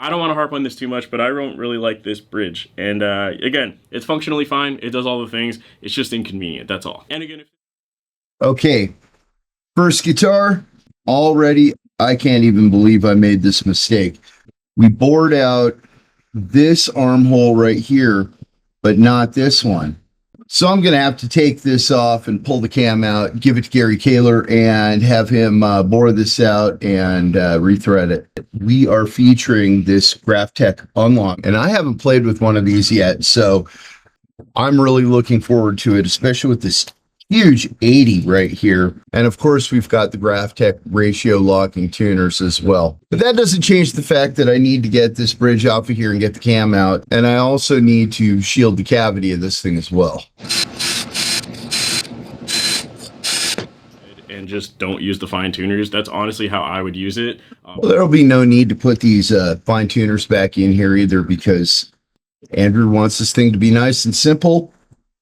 I don't want to harp on this too much, but I don't really like this bridge. And again, it's functionally fine. It does all the things. It's just inconvenient. That's all. And again, okay, first guitar, already, I can't even believe I made this mistake. We bored out this armhole right here, but not this one. So I'm going to have to take this off and pull the cam out, give it to Gary Kahler, and have him bore this out and rethread it. We are featuring this Graphtech Unlock, and I haven't played with one of these yet, so I'm really looking forward to it, especially with this huge 80 right here. And of course, we've got the Graphtech ratio locking tuners as well. But that doesn't change the fact that I need to get this bridge off of here and get the cam out. And I also need to shield the cavity of this thing as well. and just don't use the fine tuners. That's honestly how I would use it. Well, there'll be no need to put these fine tuners back in here either, because Andrew wants this thing to be nice and simple,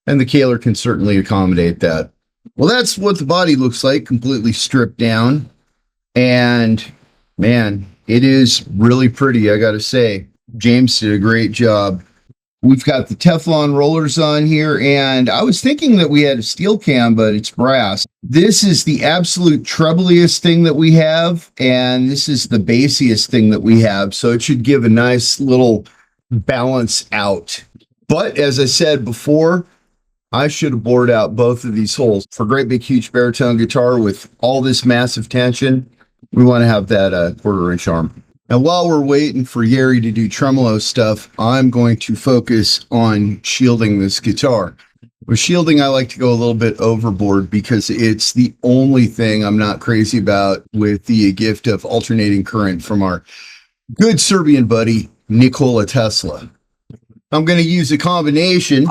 and the Kahler can certainly accommodate that. Well, that's what the body looks like, completely stripped down. And man, it is really pretty, I gotta say. James did a great job. We've got the Teflon rollers on here, and I was thinking that we had a steel cam, but it's brass. This is the absolute trebliest thing that we have, and this is the bassiest thing that we have, so it should give a nice little balance out. But as I said before, I should have bored out both of these holes. For a great big huge baritone guitar with all this massive tension, we want to have that 1/4 inch arm. And while we're waiting for Gary to do tremolo stuff, I'm going to focus on shielding this guitar. With shielding, I like to go a little bit overboard because it's the only thing I'm not crazy about, with the gift of alternating current from our good Serbian buddy, Nikola Tesla. I'm going to use a combination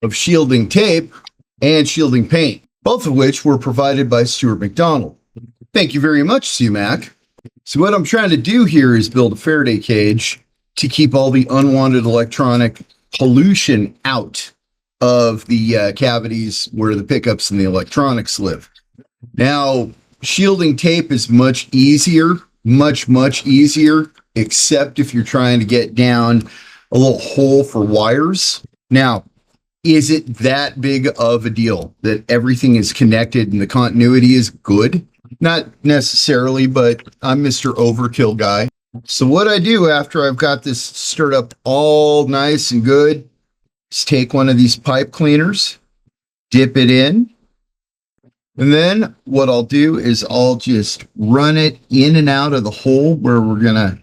of shielding tape and shielding paint, both of which were provided by Stuart McDonald. Thank you very much, Sumac. So what I'm trying to do here is build a Faraday cage to keep all the unwanted electronic pollution out of the cavities where the pickups and the electronics live. Now, shielding tape is much easier, much easier, except if you're trying to get down a little hole for wires. Now, is it that big of a deal that everything is connected and the continuity is good? Not necessarily, but I'm Mr. Overkill guy. So what I do after I've got this stirred up all nice and good is take one of these pipe cleaners, dip it in, and then what I'll do is I'll just run it in and out of the hole where we're gonna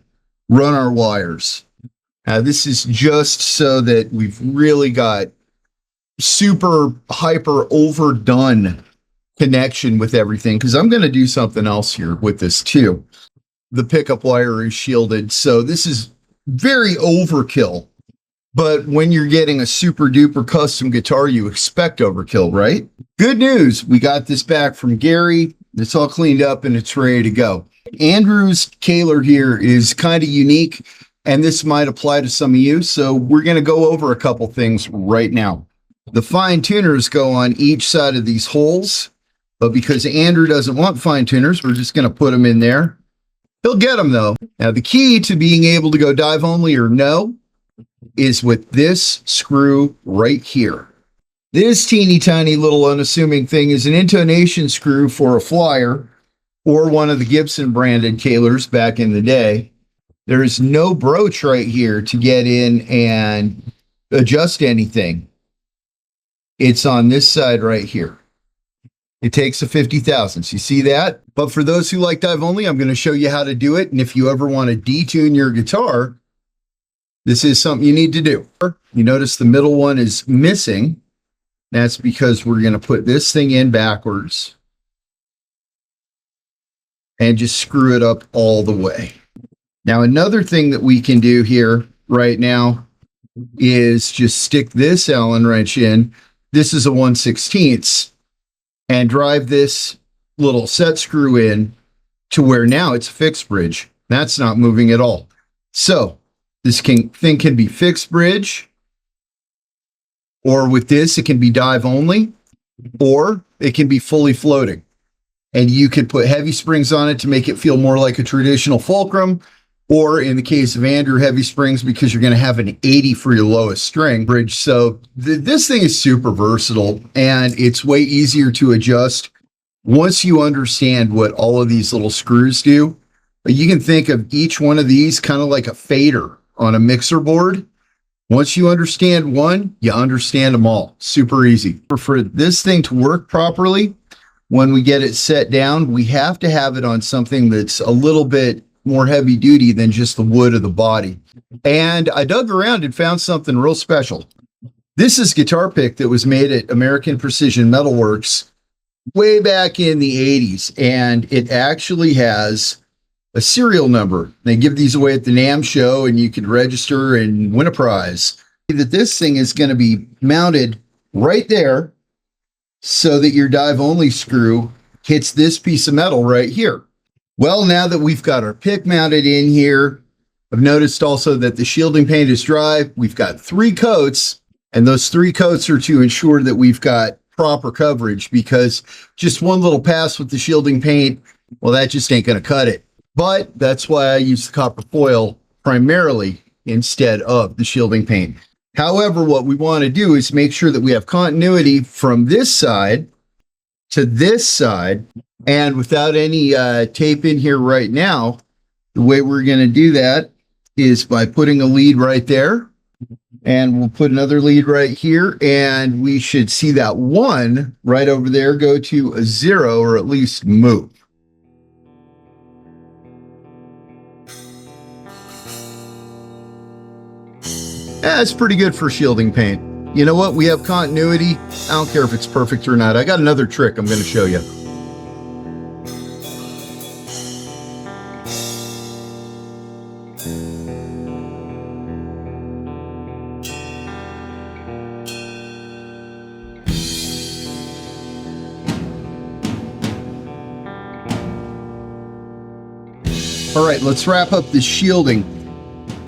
run our wires. Now this is just so that we've really got super hyper overdone connection with everything, because I'm going to do something else here with this too. The pickup wire is shielded, so this is very overkill. But when you're getting a super duper custom guitar, you expect overkill, right? Good news, we got this back from Gary. It's all cleaned up and it's ready to go. Andrew's Kahler here is kind of unique, and this might apply to some of you, so we're going to go over a couple things right now. The fine tuners go on each side of these holes, but because Andrew doesn't want fine tuners, we're just going to put them in there. He'll get them though. Now the key to being able to go dive only or no is with this screw right here. This teeny tiny little unassuming thing is an intonation screw for a Flyer or one of the Gibson branded Kahlers back in the day. There is no broach right here to get in and adjust anything. It's on this side right here. It takes a 50 thousandths. You see that? But for those who like dive only, I'm going to show you how to do it. And if you ever want to detune your guitar, this is something you need to do. You notice the middle one is missing. That's because we're going to put this thing in backwards and just screw it up all the way. Now, another thing that we can do here right now is just stick this Allen wrench in. This is a 1/16, and drive this little set screw in to where now it's a fixed bridge. That's not moving at all. So this thing can be fixed bridge, or with this, it can be dive only, or it can be fully floating. And you can put heavy springs on it to make it feel more like a traditional fulcrum, or in the case of Andrew, heavy springs, because you're going to have an 80 for your lowest string bridge. So this thing is super versatile, and it's way easier to adjust once you understand what all of these little screws do. You can think of each one of these kind of like a fader on a mixer board. Once you understand one, you understand them all. Super easy. For this thing to work properly, when we get it set down, we have to have it on something that's a little bit more heavy duty than just the wood of the body. And I dug around and found something real special. This is guitar pick that was made at American Precision Metalworks way back in the 80s, and it actually has a serial number. They give these away at the NAMM show, and you can register and win a prize. That this thing is going to be mounted right there so that your dive only screw hits this piece of metal right here. Well, now that we've got our pick mounted in here, I've noticed also that the shielding paint is dry. We've got 3 coats, and those 3 coats are to ensure that we've got proper coverage, because just one little pass with the shielding paint, well, that just ain't going to cut it. But that's why I use the copper foil primarily instead of the shielding paint. However, what we want to do is make sure that we have continuity from this side to this side. And without any tape in here right now, the way we're going to do that is by putting a lead right there. And we'll put another lead right here. And we should see that 1 right over there go to a 0, or at least move. That's pretty good for shielding paint. You know what? We have continuity. I don't care if it's perfect or not. I got another trick I'm going to show you. All right, let's wrap up this shielding.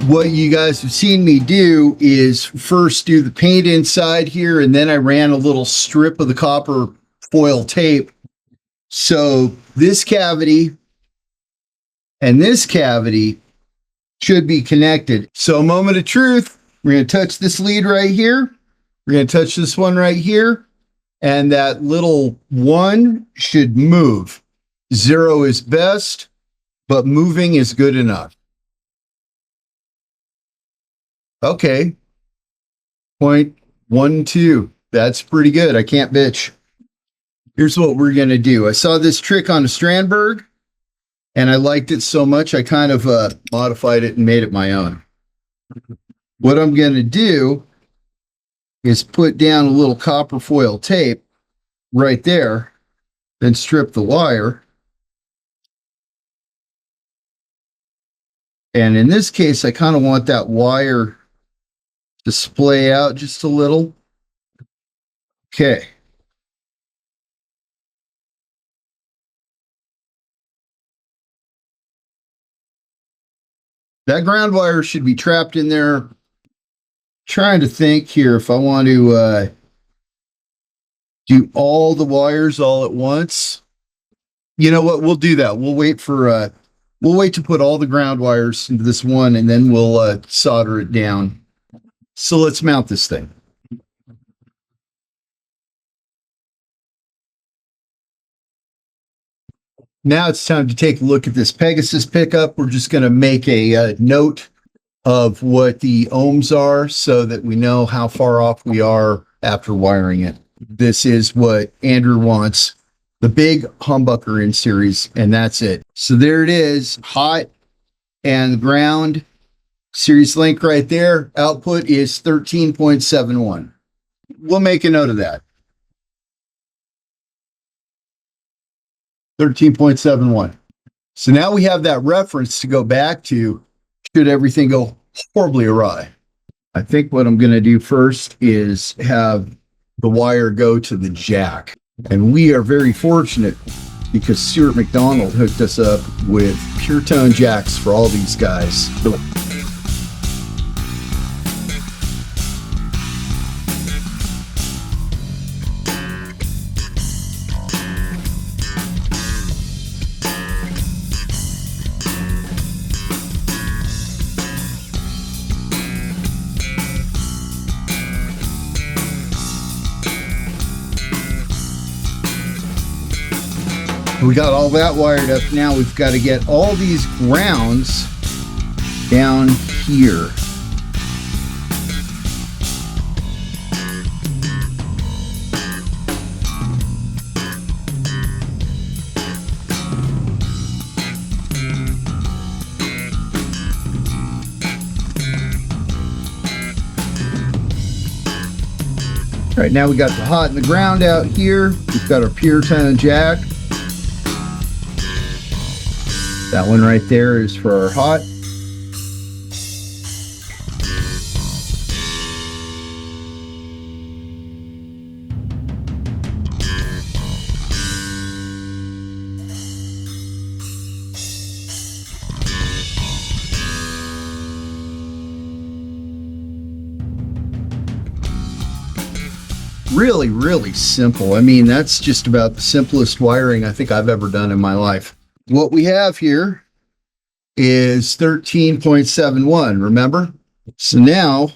What you guys have seen me do is first do the paint inside here, and then I ran a little strip of the copper foil tape. So this cavity and this cavity should be connected. So, moment of truth, we're going to touch this lead right here. We're going to touch this one right here, and that little 1 should move. 0 is best, but moving is good enough. Okay, 0.12. That's pretty good. I can't bitch. Here's what we're going to do. I saw this trick on a Strandberg, and I liked it so much, I kind of modified it and made it my own. What I'm going to do is put down a little copper foil tape right there, then strip the wire. And in this case, I kind of want that wire to splay out just a little. Okay. That ground wire should be trapped in there. Trying to think here if I want to do all the wires all at once. You know what? We'll do that. We'll wait to put all the ground wires into this one, and then we'll solder it down. So let's mount this thing. Now it's time to take a look at this Pegasus pickup. We're just going to make a note of what the ohms are so that we know how far off we are after wiring it. This is what Andrew wants, the big humbucker in series, and that's it. So there it is, hot and ground. Series link right there. Output is 13.71. We'll make a note of that. 13.71. So now we have that reference to go back to should everything go horribly awry. I think what I'm going to do first is have the wire go to the jack. And we are very fortunate because Stuart McDonald hooked us up with pure tone jacks for all these guys. We got all that wired up. Now we've got to get all these grounds down here. All right, now we got the hot and the ground out here. We've got our pure tone jack. That one right there is for our hot. Really, really simple. I mean, that's just about the simplest wiring I think I've ever done in my life. What we have here is 13.71, remember? So now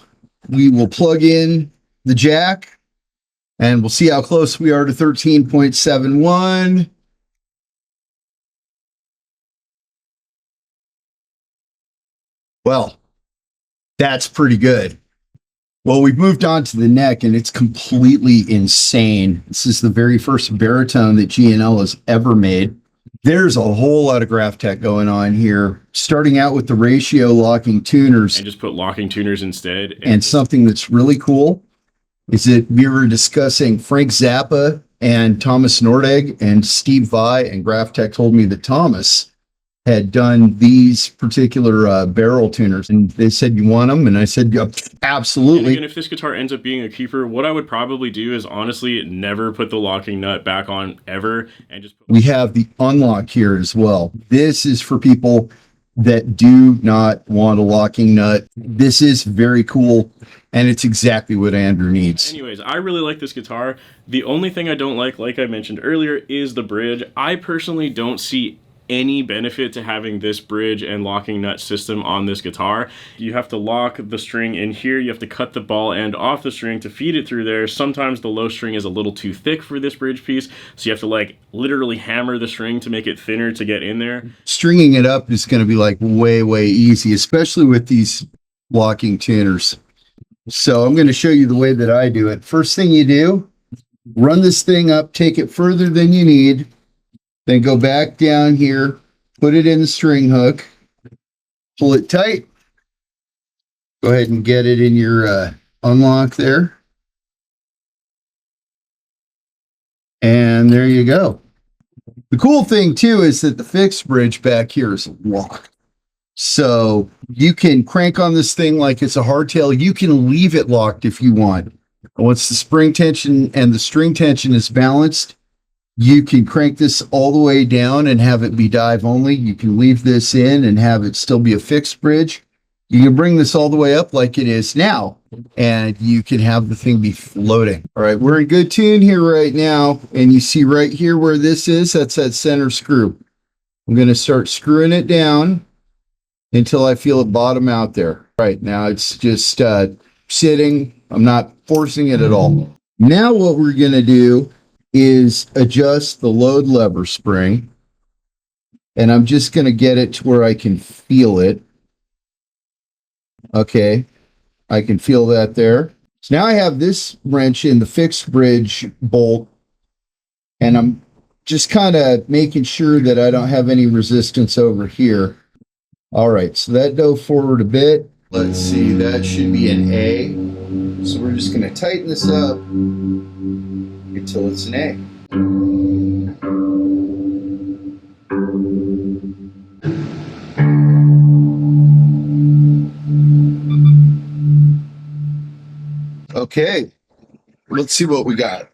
we will plug in the jack and we'll see how close we are to 13.71. Well, that's pretty good. Well, we've moved on to the neck, and it's completely insane. This is the very first baritone that G&L has ever made. There's a whole lot of Graphtech going on here, starting out with the ratio locking tuners. And just put locking tuners instead. And something that's really cool is that we were discussing Frank Zappa and Thomas Nordegg, and Steve Vai and Graphtech told me that Thomas had done these particular barrel tuners, and they said, you want them? And I said, yep, absolutely. And again, if this guitar ends up being a keeper, what I would probably do is honestly never put the locking nut back on ever, and just we have the unlock here as well. This is for people that do not want a locking nut. This is very cool, and it's exactly what Andrew needs. Anyways, I really like this guitar. The only thing I don't like I mentioned earlier, is the bridge. I personally don't see any benefit to having this bridge and locking nut system on this guitar. You have to lock the string in here, you have to cut the ball end off the string to feed it through there. Sometimes the low string is a little too thick for this bridge piece, so you have to like literally hammer the string to make it thinner to get in there. Stringing it up is going to be like way easy, especially with these locking tuners. So I'm going to show you the way that I do it. First thing you do, run this thing up, take it further than you need, then go back down here, put it in the string hook, pull it tight. Go ahead and get it in your unlock there. And there you go. The cool thing too is that the fixed bridge back here is locked. So you can crank on this thing like it's a hardtail. You can leave it locked if you want. Once the spring tension and the string tension is balanced, you can crank this all the way down and have it be dive only. You can leave this in and have it still be a fixed bridge. You can bring this all the way up like it is now, and you can have the thing be floating. All right, we're in good tune here right now, and you see right here where this is, that's that center screw. I'm going to start screwing it down until I feel it bottom out there. Right now it's just sitting. I'm not forcing it at all. Now what we're going to do is adjust the load lever spring, and I'm just going to get it to where I can feel it. Okay, I can feel that there. So now I have this wrench in the fixed bridge bolt, and I'm just kind of making sure that I don't have any resistance over here. All right, so that dove forward a bit. Let's see, that should be an A. So we're just going to tighten this up until it's an A. Okay, let's see what we got.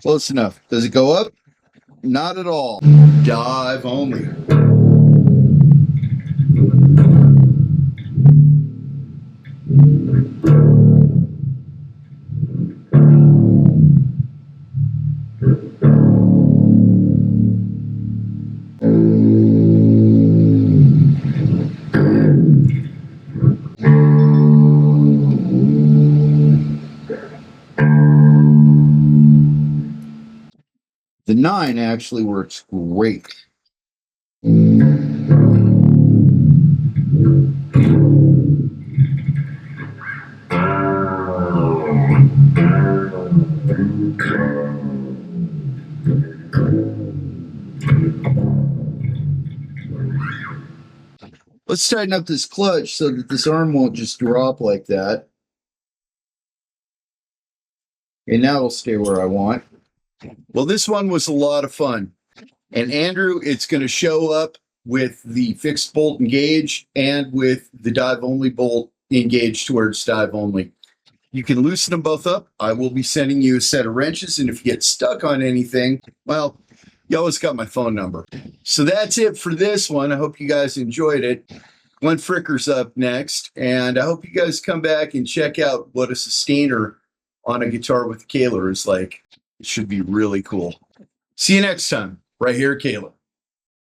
Close enough. Does it go up? Not at all. Dive only. The 9 actually works great. Let's tighten up this clutch so that this arm won't just drop like that. And now it'll stay where I want. Well, this one was a lot of fun. And Andrew, it's going to show up with the fixed bolt engaged and with the dive only bolt engaged towards dive only. You can loosen them both up. I will be sending you a set of wrenches. And if you get stuck on anything, well, you always got my phone number. So that's it for this one. I hope you guys enjoyed it. Glenn Fricker's up next. And I hope you guys come back and check out what a sustainer on a guitar with Kahler is like. It should be really cool. See you next time, right here at Kahler.